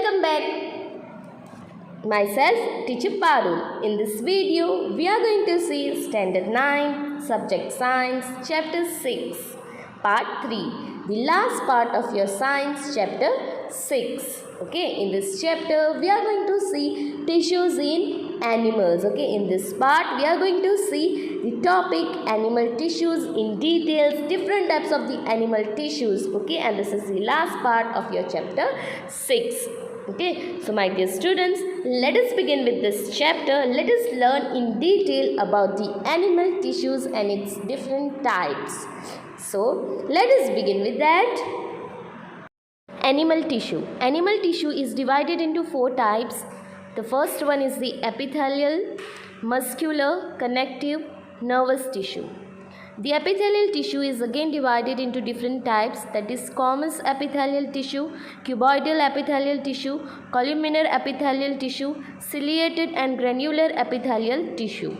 welcome back. Myself, Teacher Parul. In this video, we are going to see Standard 9, Subject Science, Chapter 6, Part 3. The last part of your Science Chapter 6. Okay, in this chapter, we are going to see tissues in animals. Okay, in this part, we are going to see the topic animal tissues in details, different types of the animal tissues. Okay, and this is the last part of your Chapter 6. Okay, so my dear students, let us begin with this chapter. Let us learn in detail about the animal tissues and its different types. So, let us begin with that. Animal tissue. Animal tissue is divided into 4 types. The first one is the epithelial, muscular, connective, nervous tissue. The epithelial tissue is again divided into different types, that is squamous epithelial tissue, cuboidal epithelial tissue, columnar epithelial tissue, ciliated and granular epithelial tissue.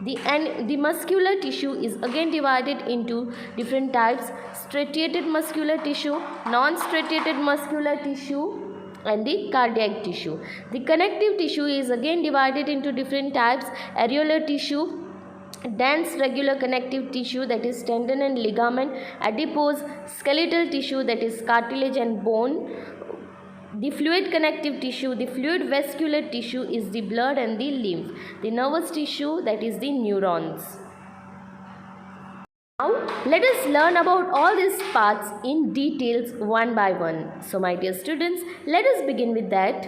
The muscular tissue is again divided into different types, striated muscular tissue, non-striated muscular tissue, and the cardiac tissue. The connective tissue is again divided into different types, areolar tissue, dense regular connective tissue, that is tendon and ligament, adipose, skeletal tissue, that is cartilage and bone, the fluid connective tissue, the fluid vascular tissue is the blood and the lymph, the nervous tissue, that is the neurons. Now, let us learn about all these parts in details one by one. So, my dear students, let us begin with that.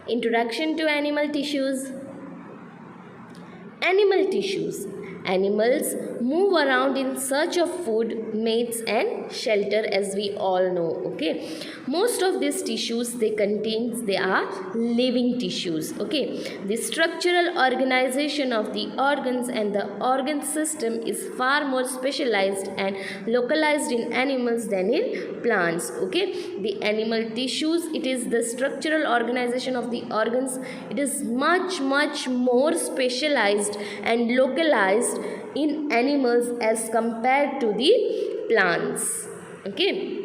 Introduction to animal tissues. Animal tissues. Animals move around in search of food, mates and shelter, as we all know. Okay, most of these tissues they are living tissues. Okay, the structural organization of the organs and the organ system is far more specialized and localized in animals than in plants. Okay, the animal tissues, it is the structural organization of the organs, it is much more specialized and localized in animals as compared to the plants. Okay,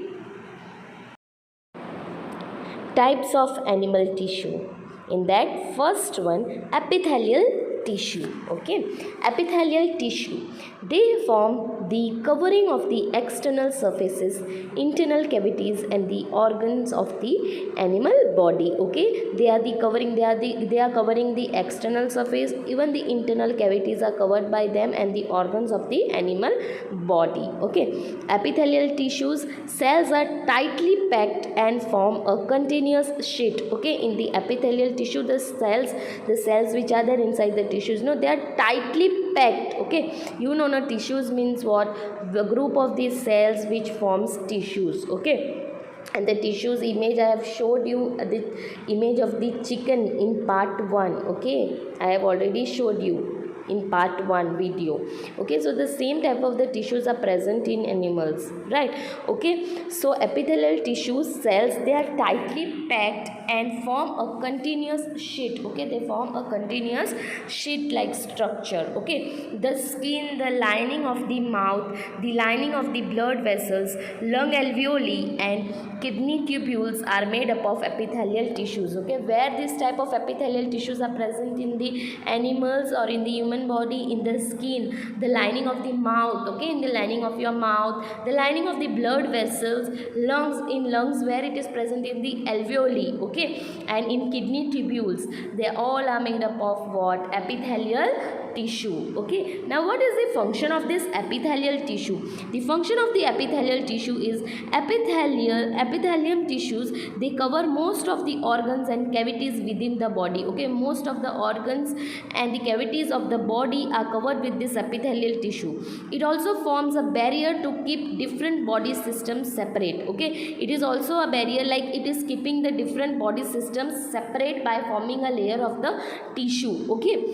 types of animal tissue. In that, first one, epithelial tissue. Okay, epithelial tissue, they form the covering of the external surfaces, internal cavities and the organs of the animal body. Okay, they are covering the external surface, even the internal cavities are covered by them, and the organs of the animal body. Okay, epithelial tissues, cells are tightly packed and form a continuous sheet. Okay, in the epithelial tissue, the cells which are there inside the tissues, no, they are tightly packed. Okay, you know, no, tissues means what? The group of these cells which forms tissues. Okay, and the tissues image I have showed you, the image of the chicken in part 1. Okay, I have already showed you in part 1 video. Okay, so the same type of the tissues are present in animals, right? Okay, so epithelial tissue cells, they are tightly packed and form a continuous sheet. Okay, they form a continuous sheet like structure. Okay, the skin, the lining of the mouth, the lining of the blood vessels, lung alveoli and kidney tubules are made up of epithelial tissues. Okay, where this type of epithelial tissues are present in the animals or in the human body? In the skin, the lining of the mouth. Okay, in the lining of your mouth, the lining of the blood vessels, lungs where it is present in the alveoli. Okay, and in kidney tubules, they all are made up of what? Epithelial tissue. Okay, now what is the function of this epithelial tissue? The function of the epithelial tissue is epithelium tissues, they cover most of the organs and cavities within the body. Okay, most of the organs and the cavities of the body are covered with this epithelial tissue. It also forms a barrier to keep different body systems separate. Okay, it is also a barrier, like it is keeping the different body systems separate by forming a layer of the tissue. Okay,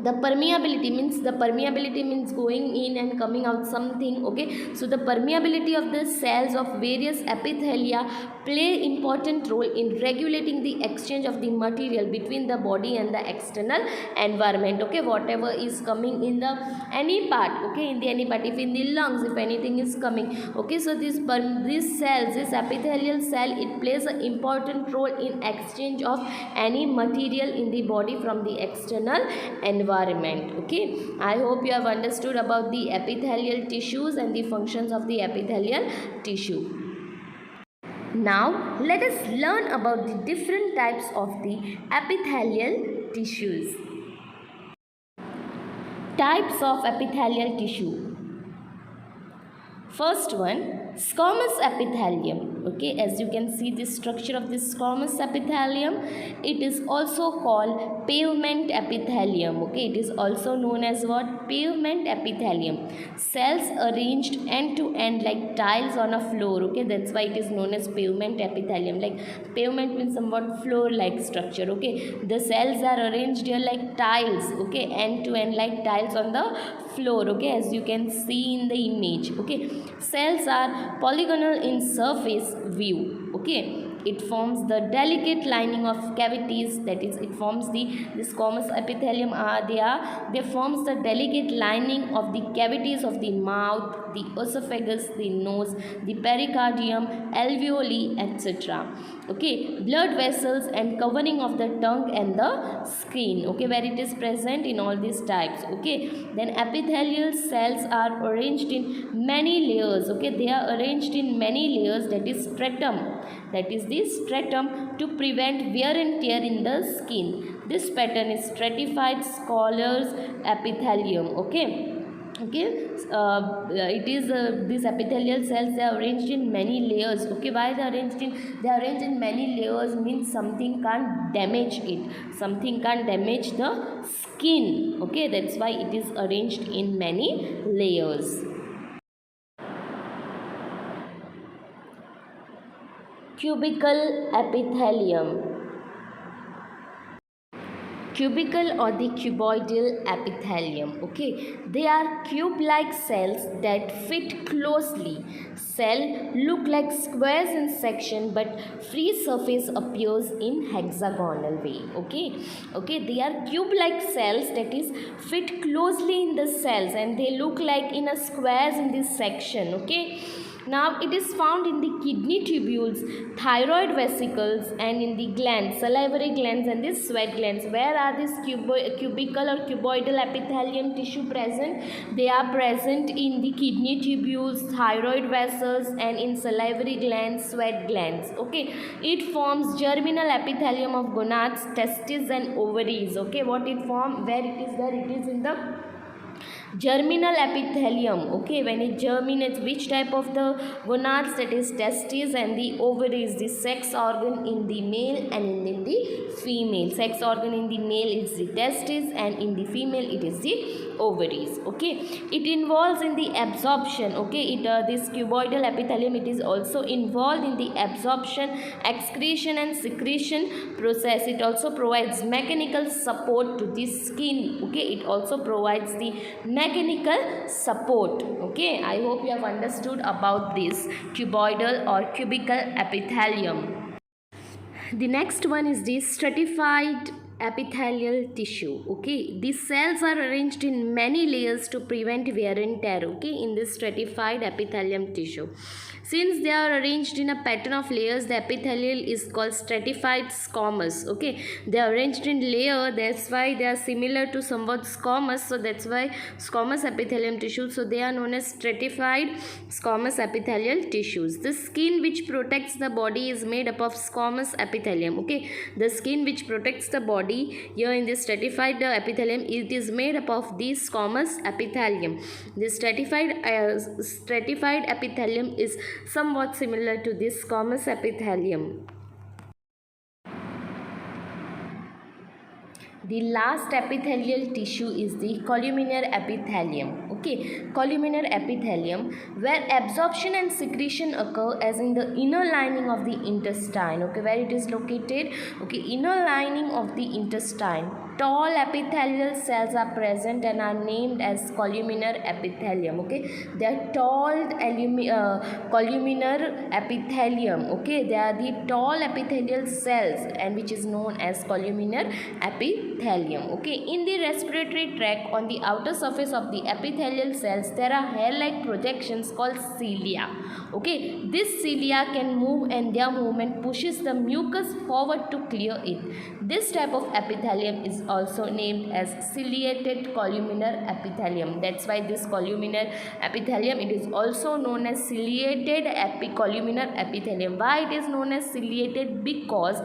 the permeability means going in and coming out something. Okay, so the permeability of the cells of various epithelia play important role in regulating the exchange of the material between the body and the external environment. Okay, whatever is coming in the any part, okay, in the any part, if in the lungs, if anything is coming, okay, so these cells, this epithelial cell, it plays an important role in exchange of any material in the body from the external environment. Okay, I hope you have understood about the epithelial tissues and the functions of the epithelial tissue. Now let us learn about the different types of the epithelial tissues. Types of epithelial tissue. First one, squamous epithelium. Okay, as you can see the structure of this squamous epithelium, it is also called pavement epithelium. Okay, it is also known as what? Pavement epithelium. Cells arranged end to end like tiles on a floor. Okay, that's why it is known as pavement epithelium. Like pavement means somewhat floor like structure. Okay, the cells are arranged here like tiles. Okay, end to end like tiles on the floor. Okay, as you can see in the image. Okay, cells are polygonal in surface view. Okay, it forms the delicate lining of cavities, that is, it forms the squamous epithelium they forms the delicate lining of the cavities of the mouth, the esophagus, the nose, the pericardium, alveoli, etc. Okay, blood vessels and covering of the tongue and the skin. Okay, where it is present in all these types. Okay, then epithelial cells are arranged in many layers. Okay, they are arranged in many layers, that is stratum. That is the stratum to prevent wear and tear in the skin. This pattern is stratified scholars epithelium. Okay. Okay, it is these epithelial cells, they are arranged in many layers. Okay, why they are arranged in many layers means something can't damage it, something can't damage the skin. Okay, that's why it is arranged in many layers. Cubical epithelium. Cubical or the cuboidal epithelium. Okay, they are cube-like cells that fit closely. Cell look like squares in section, but free surface appears in hexagonal way. Okay, they are cube-like cells that is fit closely in the cells, and they look like in a squares in this section. Okay. Now it is found in the kidney tubules, thyroid vesicles, and in the glands, salivary glands and the sweat glands. Where are these cubical or cuboidal epithelium tissue present? They are present in the kidney tubules, thyroid vessels, and in salivary glands, sweat glands. Okay, it forms germinal epithelium of gonads, testes, and ovaries. Okay, what it forms? Where it is there? It is in the germinal epithelium. Okay, when it germinates, which type of the gonads? That is testes, and the ovaries, the sex organ in the male and in the female. Sex organ in the male is the testes, and in the female it is the ovaries. Okay, it involves in the absorption. Okay, this cuboidal epithelium, it is also involved in the absorption, excretion, and secretion process. It also provides mechanical support to the skin. Okay, it also provides the mechanical support. Okay, I hope you have understood about this cuboidal or cubical epithelium. The next one is the stratified epithelial tissue. Okay, these cells are arranged in many layers to prevent wear and tear. Okay, in this stratified epithelium tissue, since they are arranged in a pattern of layers, the epithelial is called stratified squamous. Okay, they are arranged in layer, that's why they are similar to somewhat squamous, so that's why squamous epithelium tissue, so they are known as stratified squamous epithelial tissues. The skin which protects the body is made up of squamous epithelium. Okay, the skin which protects the body here in this stratified epithelium, it is made up of this squamous epithelium. This stratified epithelium is somewhat similar to this squamous epithelium. The last epithelial tissue is the columnar epithelium. Okay, columnar epithelium, where absorption and secretion occur as in the inner lining of the intestine. Okay, where it is located? Okay, inner lining of the intestine. tall epithelial cells are present and are named as columnar epithelium. Okay, they are tall columnar epithelium. Okay, they are the tall epithelial cells and which is known as columnar epithelium. Okay, in the respiratory tract on the outer surface of the epithelial cells there are hair-like projections called cilia. Okay, this cilia can move and their movement pushes the mucus forward to clear it. This type of epithelium is also named as ciliated columnar epithelium. That's why this columnar epithelium, it is also known as ciliated columnar epithelium. Why it is known as ciliated? Because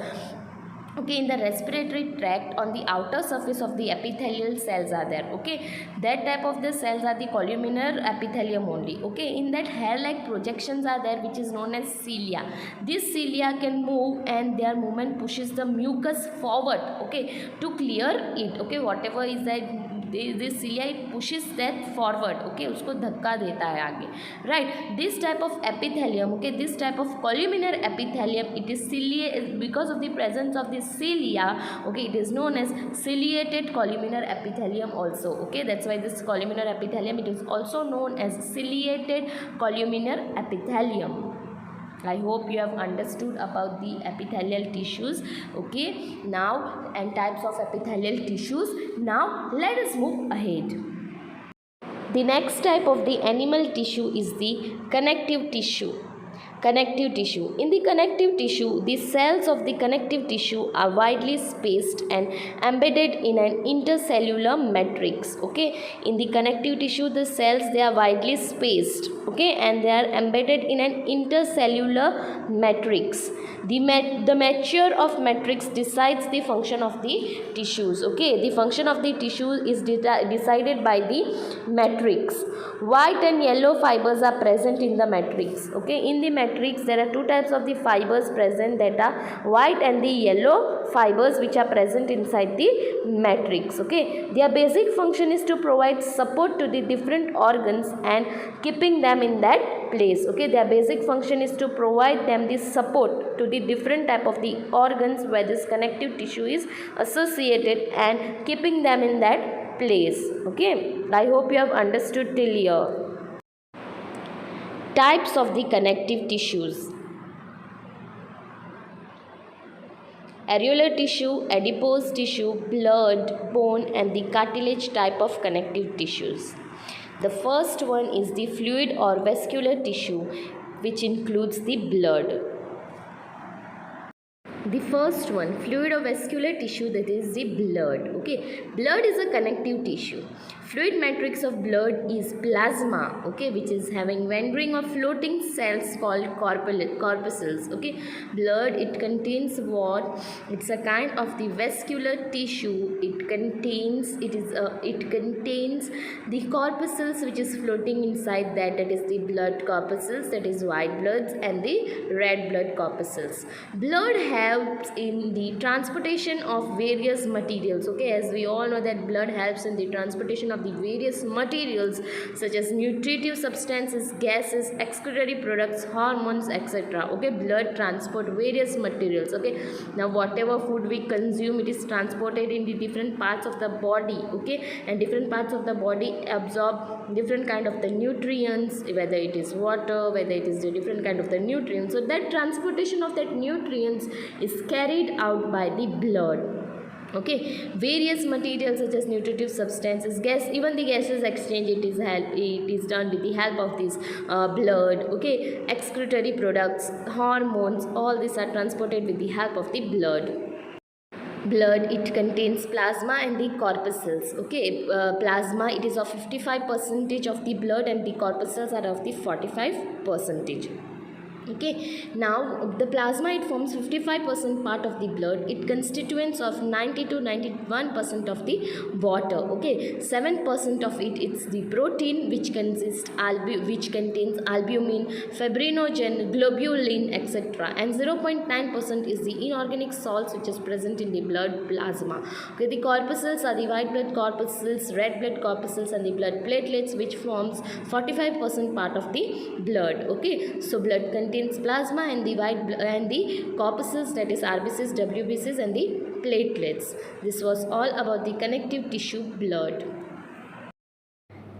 okay, in the respiratory tract on the outer surface of the epithelial cells are there. Okay, that type of the cells are the columnar epithelium only. Okay, in that hair-like projections are there which is known as cilia. This cilia can move and their movement pushes the mucus forward, okay, to clear it. Okay, whatever is that this cilia, it pushes that forward. Okay, उसको धक्का देता है आगे. Right, this type of epithelium, okay, this type of columnar epithelium, it is because of the presence of the cilia. Okay, it is known as ciliated columnar epithelium also. Okay, that's why this columnar epithelium, it is also known as ciliated columnar epithelium. I hope you have understood about the epithelial tissues. Okay, now and types of epithelial tissues. Now let us move ahead. The next type of the animal tissue is the connective tissue. Connective tissue. In the connective tissue, the cells of the connective tissue are widely spaced and embedded in an intercellular matrix. Okay, in the connective tissue, the cells, they are widely spaced. Okay, and they are embedded in an intercellular matrix. The mature of matrix decides the function of the tissues. Okay, the function of the tissue is decided by the matrix. White and yellow fibers are present in the matrix. Okay, in the matrix there are two types of the fibers present, that are white and the yellow fibers which are present inside the matrix. Okay, their basic function is to provide support to the different organs and keeping them in that place. Okay, their basic function is to provide them the support to the different type of the organs where this connective tissue is associated and keeping them in that place. Okay, I hope you have understood till here. Types of the connective tissues: areolar tissue, adipose tissue, blood, bone and the cartilage type of connective tissues. The first one is the fluid or vascular tissue, which includes the blood. The first one, fluid or vascular tissue, that is the blood. Okay, blood is a connective tissue. Fluid matrix of blood is plasma, okay, which is having wandering or floating cells called corpuscles. Okay, blood, it contains what? It's a kind of the vascular tissue. It contains the corpuscles which is floating inside that is the blood corpuscles, that is white bloods and the red blood corpuscles. Blood helps in the transportation of various materials. Okay, as we all know that blood helps in the transportation of the various materials such as nutritive substances, gases, excretory products, hormones, etc. Okay, blood transport various materials. Okay, now whatever food we consume, it is transported in the different parts of the body. Okay, and different parts of the body absorb different kind of the nutrients, whether it is water, whether it is the different kind of the nutrients. So that transportation of that nutrients is carried out by the blood. Okay, various materials such as nutritive substances, gas, even the gases exchange, it is done with the help of this blood. Okay, excretory products, hormones, all these are transported with the help of the blood. Blood, it contains plasma and the corpuscles. Okay, plasma, it is of 55% of the blood and the corpuscles are of the 45%. Okay, now the plasma, it forms 55% part of the blood. It constituents of 90 to 91% of the water. Okay, 7% of it, it's the protein which contains albumin, fibrinogen, globulin, etc. and 0.9% is the inorganic salts which is present in the blood plasma. Okay, the corpuscles are the white blood corpuscles, red blood corpuscles and the blood platelets, which forms 45% part of the blood. Okay, so blood contains plasma and the white and the corpuscles, that is RBCs, WBCs and the platelets. This was all about the connective tissue blood.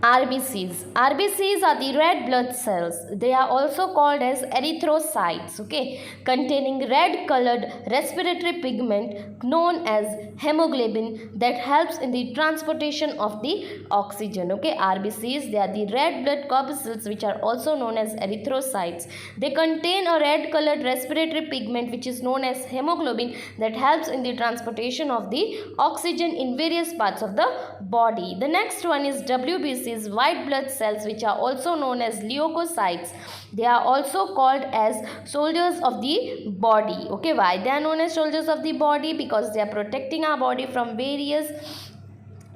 RBCs. RBCs are the red blood cells. They are also called as erythrocytes, okay, containing red colored respiratory pigment known as hemoglobin that helps in the transportation of the oxygen, okay. RBCs, they are the red blood corpuscles which are also known as erythrocytes. They contain a red colored respiratory pigment which is known as hemoglobin that helps in the transportation of the oxygen in various parts of the body. The next one is WBCs, white blood cells, which are also known as leukocytes. They are also called as soldiers of the body. Okay, why they are known as soldiers of the body? Because they are protecting our body from various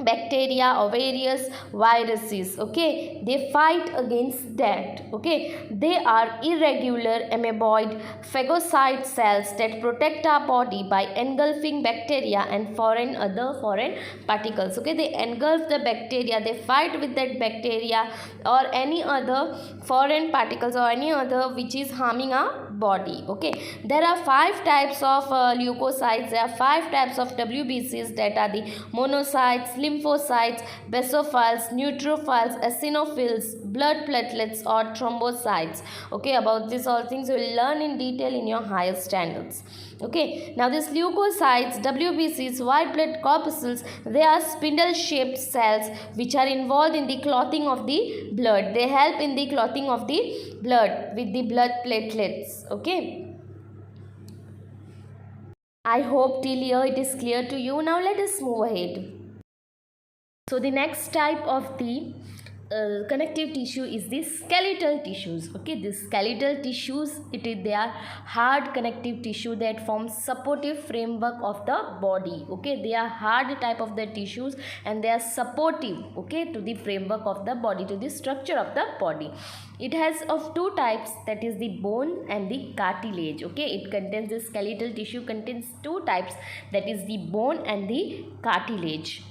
bacteria or various viruses. Okay, they fight against that. Okay, they are irregular amoeboid phagocyte cells that protect our body by engulfing bacteria and other foreign particles. Okay, they engulf the bacteria, they fight with that bacteria or any other foreign particles or any other which is harming our body. Okay, there are 5 types of leukocytes. There are 5 types of WBCs, that are the monocytes, lymphocytes, basophils, neutrophils, eosinophils, blood platelets or thrombocytes. Okay, about this all things you will learn in detail in your higher standards. Okay, now these leukocytes, WBCs, white blood corpuscles, they are spindle shaped cells which are involved in the clotting of the blood. They help in the clotting of the blood with the blood platelets. Okay, I hope till here it is clear to you. Now let us move ahead. So the next type of the connective tissue is the skeletal tissues. Okay, the skeletal tissues, they are hard connective tissue that forms supportive framework of the body. Okay, they are hard type of the tissues and they are supportive, okay, to the framework of the body, to the structure of the body. It has of 2 types, that is the bone and the cartilage. Okay, it contains, the skeletal tissue contains 2 types, that is the bone and the cartilage.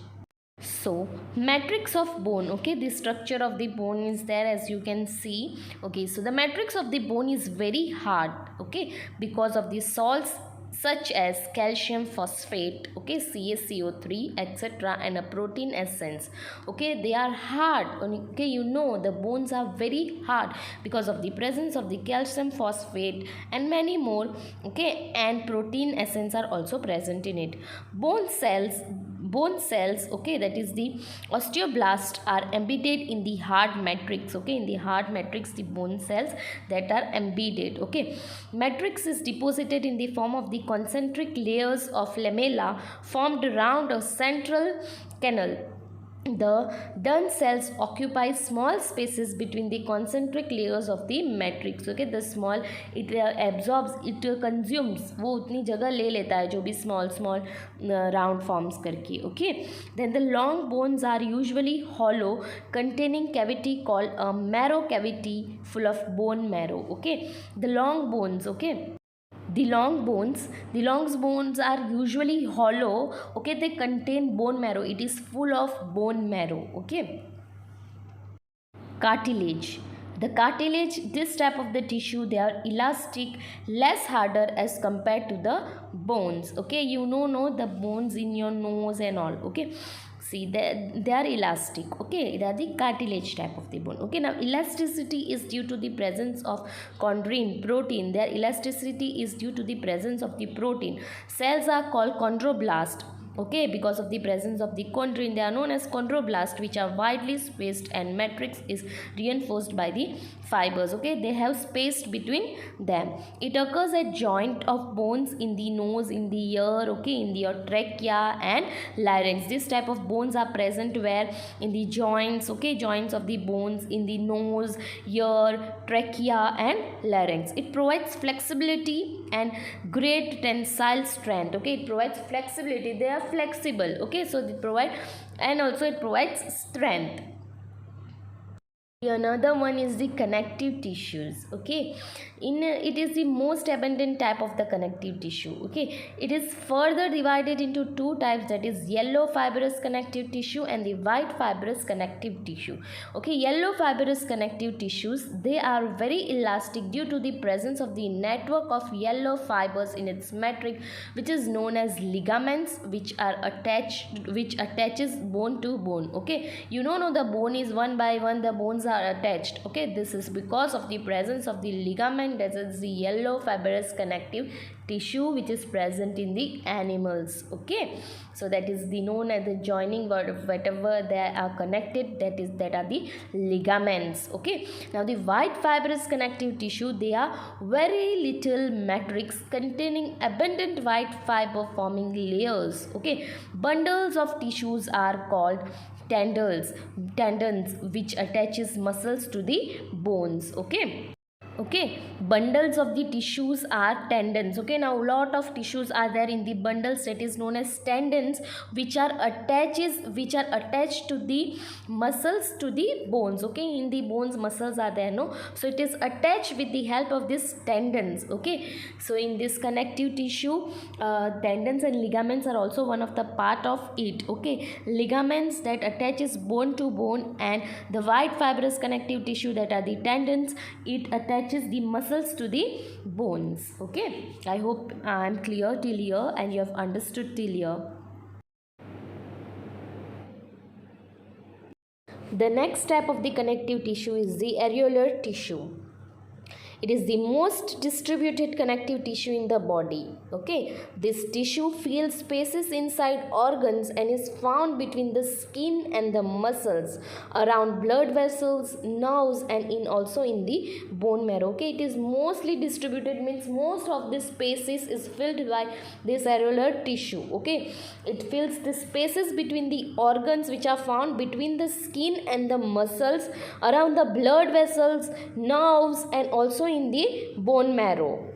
So matrix of bone, okay, the structure of the bone is there, as you can see. Okay, so the matrix of the bone is very hard, okay, because of the salts such as calcium phosphate, okay, CaCO3, etc., and a protein essence. Okay, they are hard. Okay, you know the bones are very hard because of the presence of the calcium phosphate and many more. Okay, and protein essence are also present in it. Bone cells, okay, that is the osteoblasts, are embedded in the hard matrix. Okay, in the hard matrix, the bone cells that are embedded. Okay, matrix is deposited in the form of the concentric layers of lamella formed around a central canal. The dun cells occupy small spaces between the concentric layers of the matrix. Okay, the small, it absorbs, it consumes, वो उतनी जगह ले लेता है जो भी small round forms करके. Okay, then the long bones are usually hollow, containing cavity called a marrow cavity full of bone marrow. Okay, the long bones. Okay, the long bones are usually hollow. Okay, they contain bone marrow, it is full of bone marrow. Okay, cartilage. The cartilage, this type of the tissue, they are elastic, less harder as compared to the bones. Okay, you know the bones in your nose and all. Okay, see, they are elastic. Okay, they are the cartilage type of the bone. Okay, now elasticity is due to the presence of chondrine protein. Their elasticity is due to the presence of the protein. Cells are called chondroblast. Okay, because of the presence of the chondrine, they are known as chondroblast, which are widely spaced, and matrix is reinforced by the fibers. Okay, they have space between them. It occurs at joint of bones in the nose, in the ear, okay, in the trachea and larynx. This type of bones are present where? In the joints. Okay, joints of the bones in the nose, ear, trachea and larynx. It provides flexibility and great tensile strength. Okay, it provides flexibility, they are flexible. Okay, so they provide, and also it provides strength. Another one is the connective tissues. Okay, it is the most abundant type of the connective tissue. Okay, it is further divided into two types, that is yellow fibrous connective tissue and the white fibrous connective tissue. Okay, yellow fibrous connective tissues, they are very elastic due to the presence of the network of yellow fibers in its matrix, which is known as ligaments, which attaches bone to bone. Okay, you know the bone is one by one, the bones are attached. Okay, this is because of the presence of the ligament, that is the yellow fibrous connective tissue, which is present in the animals. Okay, so that is the known as the joining word, whatever they are connected, that are the ligaments. Okay, now the white fibrous connective tissue, they are very little matrix containing abundant white fiber forming layers. Okay, bundles of tissues are called tendons, which attaches muscles to the bones. Okay, bundles of the tissues are tendons. Okay, now lot of tissues are there in the bundles, that is known as tendons, which are attached to the muscles to the bones. Okay, in the bones muscles are there, no, so it is attached with the help of these tendons. Okay, so in this connective tissue, tendons and ligaments are also one of the part of it. Okay, ligaments that attaches bone to bone, and the white fibrous connective tissue, that are the tendons, it attaches the muscles to the bones. Okay, I hope I am clear till here and you have understood till here. The next type of the connective tissue is the areolar tissue. It is the most distributed connective tissue in the body. Okay, this tissue fills spaces inside organs and is found between the skin and the muscles, around blood vessels, nerves, and also in the bone marrow. Okay, it is mostly distributed, means most of the spaces is filled by this areolar tissue. Okay, it fills the spaces between the organs which are found between the skin and the muscles, around the blood vessels, nerves, and also in the bone marrow.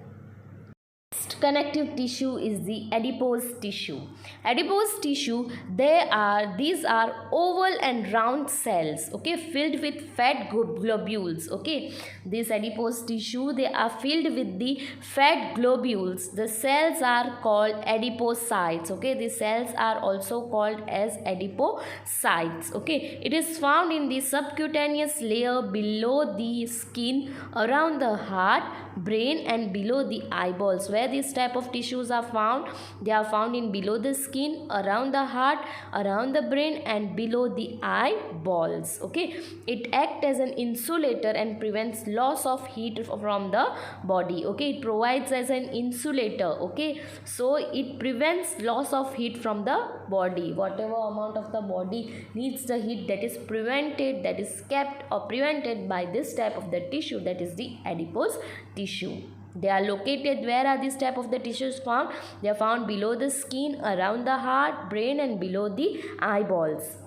Next connective tissue is the adipose tissue. Adipose tissue, these are oval and round cells, okay, filled with fat globules. Okay, this adipose tissue, they are filled with the fat globules. The cells are called adipocytes. Okay, the cells are also called as adipocytes. Okay, it is found in the subcutaneous layer below the skin, around the heart, brain, and below the eyeballs. Where these type of tissues are found, they are found in below the skin, around the heart, around the brain, and below the eyeballs. Okay, it acts as an insulator and prevents loss of heat from the body. Okay, it provides as an insulator. Okay, so it prevents loss of heat from the body. Whatever amount of the body needs the heat, that is prevented, that is kept or prevented by this type of the tissue, that is the adipose tissue. They are located, where are these type of the tissues found? They are found below the skin, around the heart, brain, and below the eyeballs.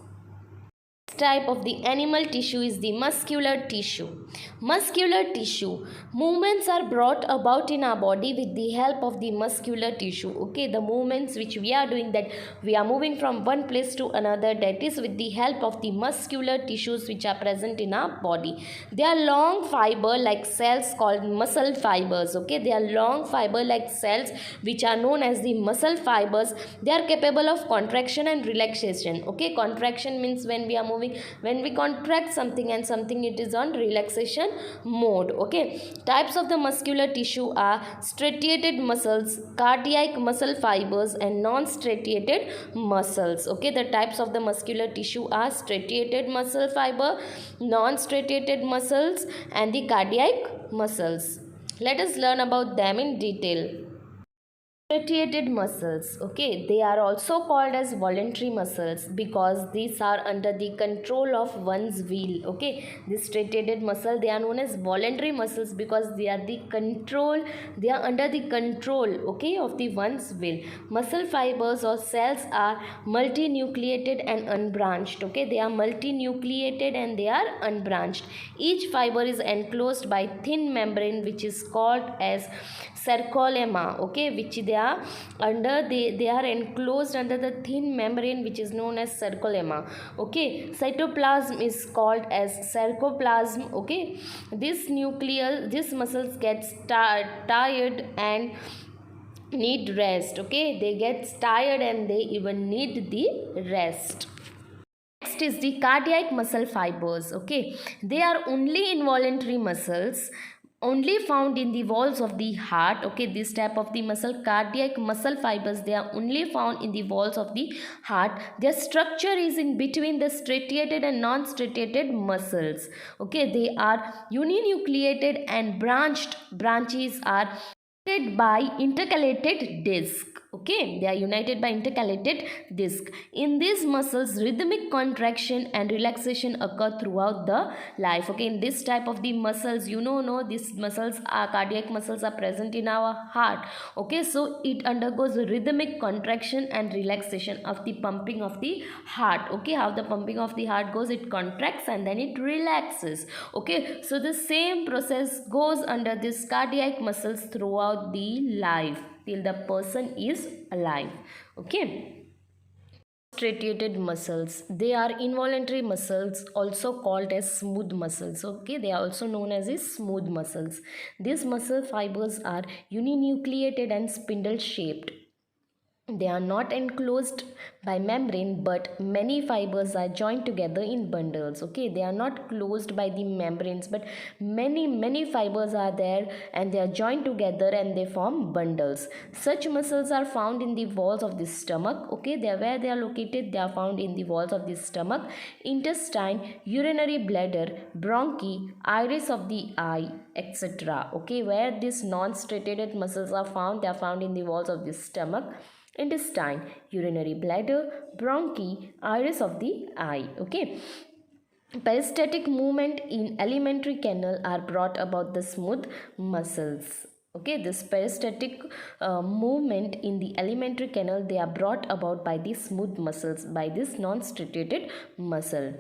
Type of the animal tissue is the muscular tissue. Muscular tissue, movements are brought about in our body with the help of the muscular tissue. Okay, the movements which we are doing, that we are moving from one place to another, that is with the help of the muscular tissues which are present in our body. They are long fiber like cells called muscle fibers. Okay, they are long fiber like cells which are known as the muscle fibers. They are capable of contraction and relaxation. Okay, contraction means when we are moving, when we contract something, and something it is on relaxation mode. Okay, types of the muscular tissue are striated muscles, cardiac muscle fibers, and non-striated muscles. Okay, the types of the muscular tissue are striated muscle fiber, non-striated muscles, and the cardiac muscles. Let us learn about them in detail. Striated muscles, okay, they are also called as voluntary muscles because these are under the control of one's will. Okay, this striated muscle, they are known as voluntary muscles because they are under the control, okay, of the one's will. Muscle fibers or cells are multinucleated and unbranched. Okay, they are multinucleated and they are unbranched. Each fiber is enclosed by thin membrane which is called as sarcolemma. Okay, which they they are enclosed under the thin membrane which is known as sarcolemma. Okay, cytoplasm is called as sarcoplasm. Okay, this muscles gets tired and need rest. Okay, they get tired and they even need the rest. Next is the cardiac muscle fibers. Okay, they are only involuntary muscles only found in the walls of the heart. Okay, this type of the cardiac muscle fibers, they are only found in the walls of the heart. Their structure is in between the striated and non-striated muscles. Okay, they are uninucleated and branches are by intercalated disc. Okay, they are united by intercalated disc. In these muscles, rhythmic contraction and relaxation occur throughout the life. Okay, in this type of the muscles, these muscles are cardiac muscles are present in our heart. Okay, so it undergoes rhythmic contraction and relaxation of the pumping of the heart. Okay, how the pumping of the heart goes, it contracts and then it relaxes. Okay, so the same process goes under this cardiac muscles throughout the life till the person is alive. Okay, striated muscles, they are involuntary muscles also called as smooth muscles. Okay, they are also known as smooth muscles. These muscle fibers are uninucleated and spindle shaped. They are not enclosed by membrane, but many fibers are joined together in bundles. Okay, they are not closed by the membranes, but many fibers are there and they are joined together and they form bundles. Such muscles are found in the walls of the stomach. Okay, they are where they are located. They are found in the walls of the stomach, intestine, urinary bladder, bronchi, iris of the eye, etc. Okay, where these non-striated muscles are found, they are found in the walls of the stomach, intestine, urinary bladder, bronchi, iris of the eye. Okay, peristaltic movement in alimentary canal are brought about the smooth muscles. Okay, this peristaltic movement in the alimentary canal, they are brought about by the smooth muscles, by this non-striated muscle.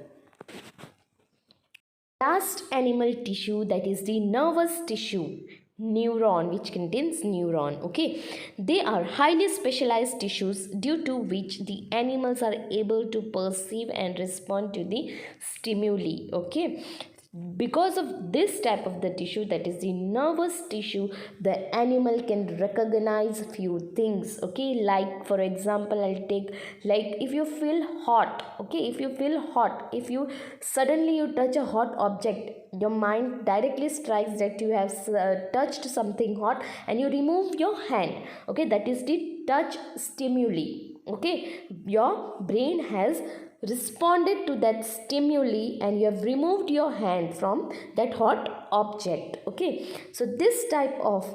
Last animal tissue, that is the nervous tissue, neuron, which contains neuron. Okay, they are highly specialized tissues due to which the animals are able to perceive and respond to the stimuli. Okay, because of this type of the tissue, that is the nervous tissue, the animal can recognize few things. Okay, like for example, I'll take, like if you feel hot. Okay, if you feel hot, if you suddenly you touch a hot object, your mind directly strikes that you have touched something hot and you remove your hand. Okay, that is the touch stimuli. Okay, your brain has responded to that stimuli and you have removed your hand from that hot object. Okay, so this type of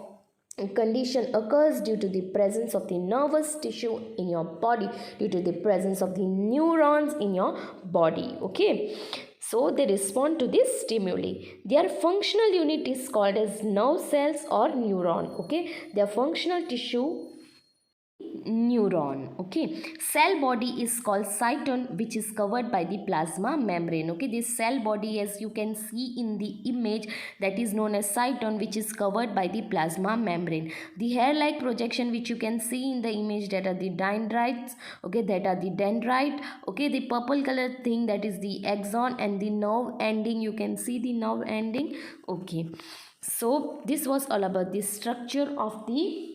condition occurs due to the presence of the nervous tissue in your body, due to the presence of the neurons in your body. Okay, so they respond to this stimuli. Their functional unit is called as nerve cells or neuron. Okay, their functional tissue, neuron. Okay, cell body is called cytone, which is covered by the plasma membrane. Okay, this cell body, as you can see in the image, that is known as cytone, which is covered by the plasma membrane. The hair like projection which you can see in the image, that are the dendrites. Okay, that are the dendrite. Okay, the purple color thing, that is the axon, and the nerve ending, you can see the nerve ending. Okay, so this was all about the structure of the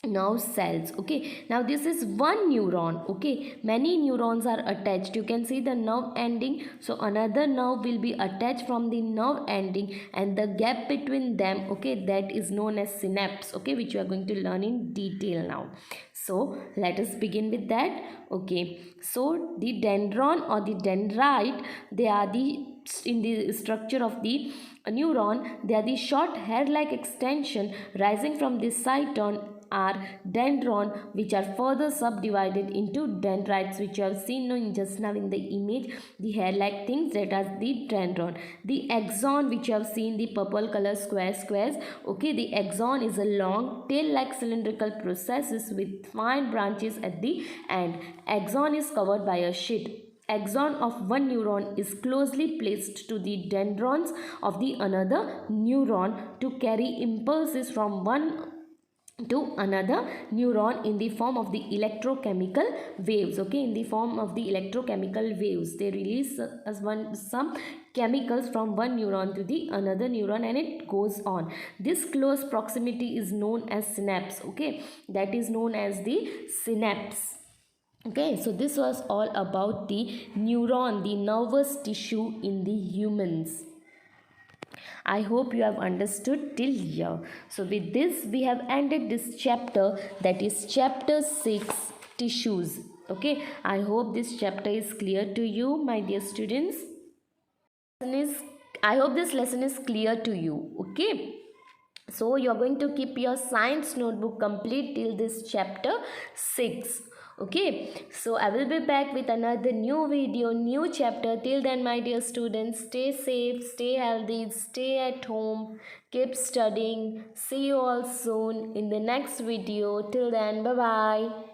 nerve cells. Okay, now this is one neuron. Okay, many neurons are attached, you can see the nerve ending, so another nerve will be attached from the nerve ending, and the gap between them, okay, that is known as synapse. Okay, which you are going to learn in detail now. So let us begin with that. Okay, so the dendron or the dendrite, they are the, in the structure of the neuron, they are the short hair like extension rising from the cytone are dendron, which are further subdivided into dendrites, which you have seen just now in the image, the hair like things, that are the dendron. The axon, which you have seen the purple color squares. Okay, the axon is a long tail like cylindrical processes with fine branches at the end. Axon is covered by a sheet. Axon of one neuron is closely placed to the dendrons of the another neuron to carry impulses from one to another neuron in the form of the electrochemical waves. Okay, in the form of the electrochemical waves, they release some chemicals from one neuron to the another neuron, and it goes on. This close proximity is known as synapse. Okay, that is known as the synapse. Okay, so this was all about the neuron, the nervous tissue in the humans. I hope you have understood till here. So with this we have ended this chapter, that is chapter 6, tissues. Okay, I hope this chapter is clear to you, my dear students. I hope this lesson is clear to you. Okay. So you are going to keep your science notebook complete till this chapter 6. Okay, so I will be back with another new video, new chapter. Till then, my dear students, stay safe, stay healthy, stay at home, keep studying. See you all soon in the next video. Till then, bye bye.